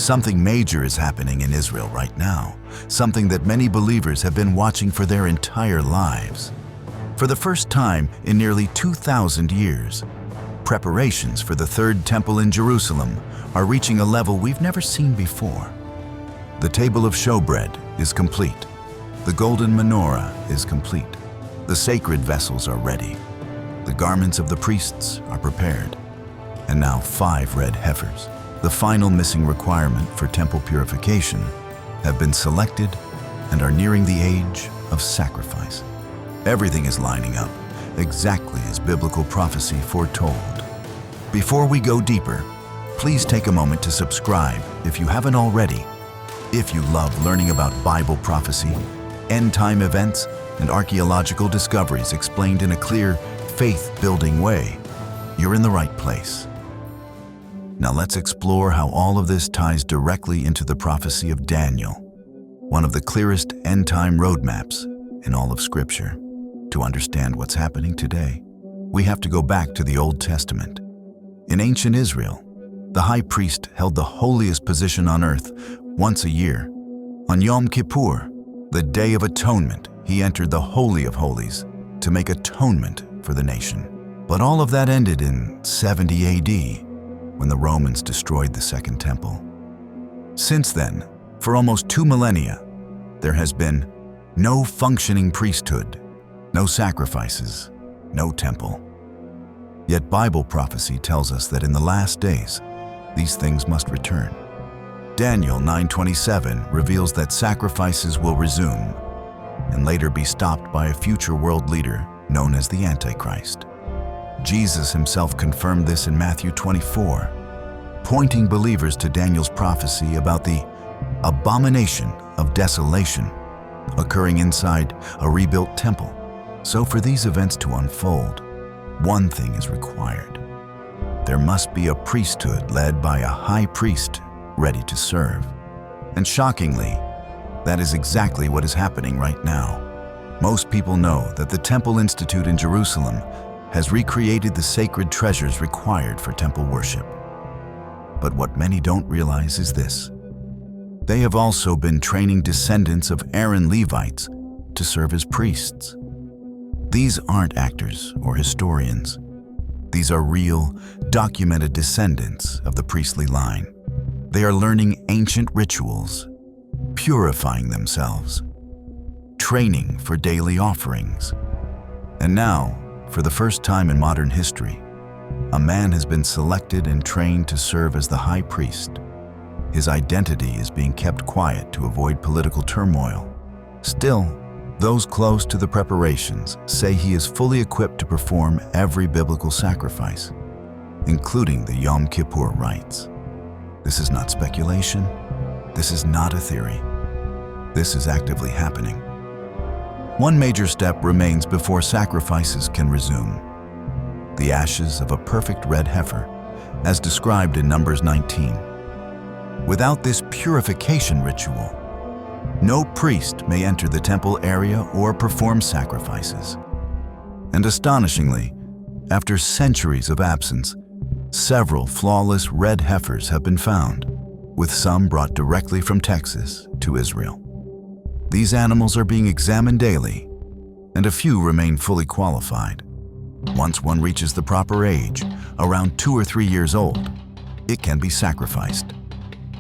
Something major is happening in Israel right now, something that many believers have been watching for their entire lives. For the first time in nearly 2,000 years, preparations for the Third Temple in Jerusalem are reaching a level we've never seen before. The table of showbread is complete. The golden menorah is complete. The sacred vessels are ready. The garments of the priests are prepared. And now 5 red heifers, the final missing requirement for temple purification, have been selected and are nearing the age of sacrifice. Everything is lining up, exactly as biblical prophecy foretold. Before we go deeper, please take a moment to subscribe if you haven't already. If you love learning about Bible prophecy, end-time events, and archaeological discoveries explained in a clear, faith-building way, you're in the right place. Now let's explore how all of this ties directly into the prophecy of Daniel, one of the clearest end-time roadmaps in all of Scripture. To understand what's happening today, we have to go back to the Old Testament. In ancient Israel, the high priest held the holiest position on earth once a year. On Yom Kippur, the Day of Atonement, he entered the Holy of Holies to make atonement for the nation. But all of that ended in 70 AD, when the Romans destroyed the Second Temple. Since then, for almost 2 millennia, there has been no functioning priesthood, no sacrifices, no temple. Yet Bible prophecy tells us that in the last days, these things must return. Daniel 9:27 reveals that sacrifices will resume and later be stopped by a future world leader known as the Antichrist. Jesus himself confirmed this in Matthew 24, pointing believers to Daniel's prophecy about the abomination of desolation occurring inside a rebuilt temple. So for these events to unfold, one thing is required. There must be a priesthood led by a high priest ready to serve. And shockingly, that is exactly what is happening right now. Most people know that the Temple Institute in Jerusalem has recreated the sacred treasures required for temple worship. But what many don't realize is this: they have also been training descendants of Aaron Levites to serve as priests. These aren't actors or historians. These are real, documented descendants of the priestly line. They are learning ancient rituals, purifying themselves, training for daily offerings. And now, for the first time in modern history, a man has been selected and trained to serve as the high priest. His identity is being kept quiet to avoid political turmoil. Still, those close to the preparations say he is fully equipped to perform every biblical sacrifice, including the Yom Kippur rites. This is not speculation. This is not a theory. This is actively happening. One major step remains before sacrifices can resume: the ashes of a perfect red heifer, as described in Numbers 19. Without this purification ritual, no priest may enter the temple area or perform sacrifices. And astonishingly, after centuries of absence, several flawless red heifers have been found, with some brought directly from Texas to Israel. These animals are being examined daily, and a few remain fully qualified. Once one reaches the proper age, around 2 or 3 years old, it can be sacrificed,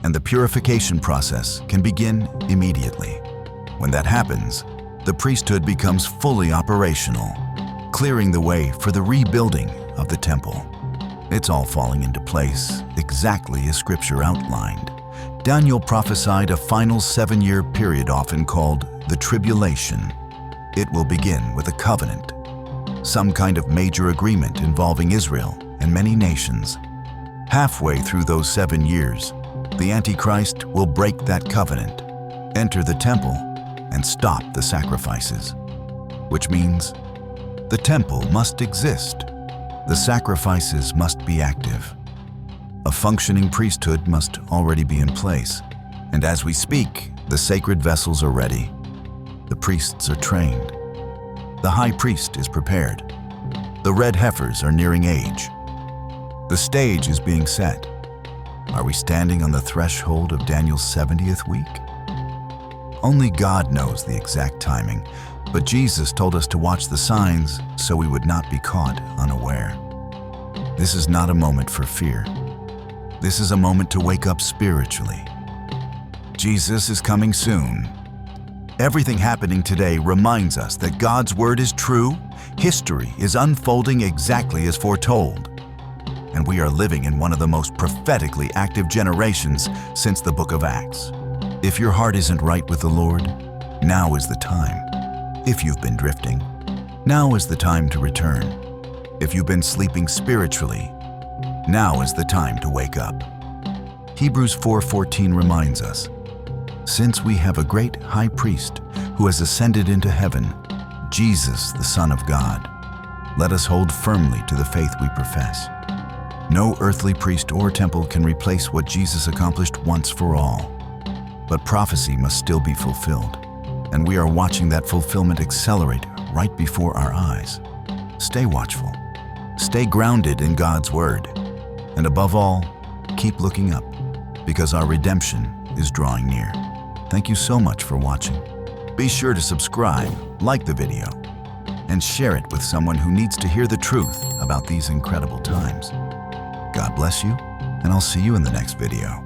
and the purification process can begin immediately. When that happens, the priesthood becomes fully operational, clearing the way for the rebuilding of the temple. It's all falling into place exactly as Scripture outlined. Daniel prophesied a final 7-year period often called the tribulation. It will begin with a covenant, some kind of major agreement involving Israel and many nations. Halfway through those 7 years, the Antichrist will break that covenant, enter the temple, and stop the sacrifices, which means the temple must exist. The sacrifices must be active. A functioning priesthood must already be in place, and as we speak, the sacred vessels are ready. The priests are trained. The high priest is prepared. The red heifers are nearing age. The stage is being set. Are we standing on the threshold of Daniel's 70th week? Only God knows the exact timing, but Jesus told us to watch the signs so we would not be caught unaware. This is not a moment for fear. This is a moment to wake up spiritually. Jesus is coming soon. Everything happening today reminds us that God's word is true, history is unfolding exactly as foretold, and we are living in one of the most prophetically active generations since the book of Acts. If your heart isn't right with the Lord, now is the time. If you've been drifting, now is the time to return. If you've been sleeping spiritually, now is the time to wake up. Hebrews 4:14 reminds us, since we have a great high priest who has ascended into heaven, Jesus, the Son of God, let us hold firmly to the faith we profess. No earthly priest or temple can replace what Jesus accomplished once for all. But prophecy must still be fulfilled, and we are watching that fulfillment accelerate right before our eyes. Stay watchful. Stay grounded in God's word. And above all, keep looking up, because our redemption is drawing near. Thank you so much for watching. Be sure to subscribe, like the video, and share it with someone who needs to hear the truth about these incredible times. God bless you, and I'll see you in the next video.